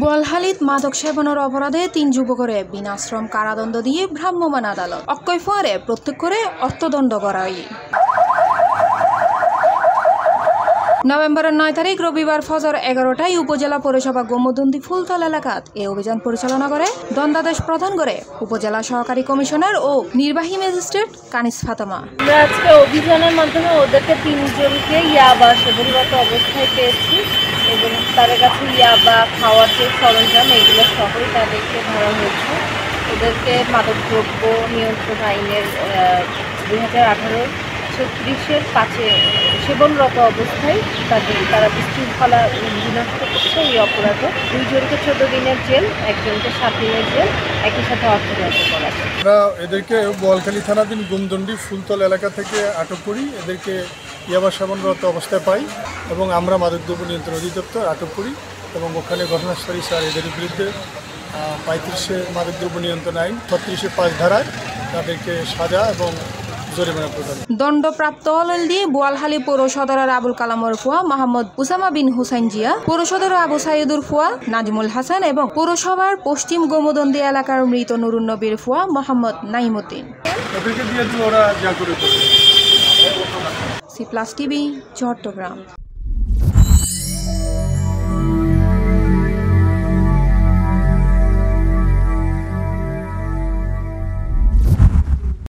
বোয়ালখালীত মাদক সেবনের অপরাধে ৩ যুবকরে বিনাশ্রম কারাদণ্ড দিয়ে ভ্রাম্যমাণ আদালত অক্ষয় ফুয়ারে প্রত্যেক করে অর্থদণ্ড করা হয়। নভেম্বরের ৯ তারিখ রবিবার ফজর ১১টায় উপজেলা পৌরসভা গোমদন্দি ফুলতল এলাকাত এই অভিযান পরিচালনা করে দণ্ডাদেশ প্রদান করে উপজেলা সহকারী কমিশনার ও নির্বাহী ম্যাজিস্ট্রেট কানিস ফাতেমা। আমরা আজকে অভিযানের মাধ্যমে ওদেরকে ৩ জনকে ইয়াবা সেবনরত অবস্থায় পেয়েছি এবং তাদের কাছে ইয়াবা খাওয়ার যে সরঞ্জাম এগুলো সহই তাদেরকে ধরা হয়েছে। ওদেরকে মাদকদ্রব্য নিয়ন্ত্রণ আইনের ২০১৮ 36-এর 5-এ সেবনরত অবস্থায় তারা বিশৃঙ্খলা বিনষ্ট করছে। এই অপরাধে 2 জনকে 14 দিনের জেল, 1 জনকে 7 দিনের জেল, একই সাথে অর্থদণ্ড করা হয়। আমরা এদেরকে বোয়ালখালী থানাধীন গোমদন্ডি ফুলতল এলাকা থেকে আটক করি। এদেরকে ইয়াবা সেবনরত অবস্থায় পাই এবং আমরা মাদকদ্রব্য নিয়ন্ত্রণ অধিদপ্তর আটক করি এবং ওখানে ঘটনাস্থলী স্যার এদের বিরুদ্ধে 35-এ মাদকদ্রব্য নিয়ন্ত্রণ আইন 36-এর 5 ধারায় তাদেরকে সাজা এবং দণ্ডপ্রাপ্ত হলেন দিয়ে বোয়ালখালী পৌর সদরের আবুল কালামর ফুয়া মোহাম্মদ উসামা বিন হুসাইন জিয়া, পৌর সদর আবু সাইদুর ফুয়া নাজমুল হাসান এবং পৌরসভার পশ্চিম গোমদন্দি এলাকার মৃত নুরুন নবীর ফুয়া Mohammad Naimuddin. C plus TV, Chittagong.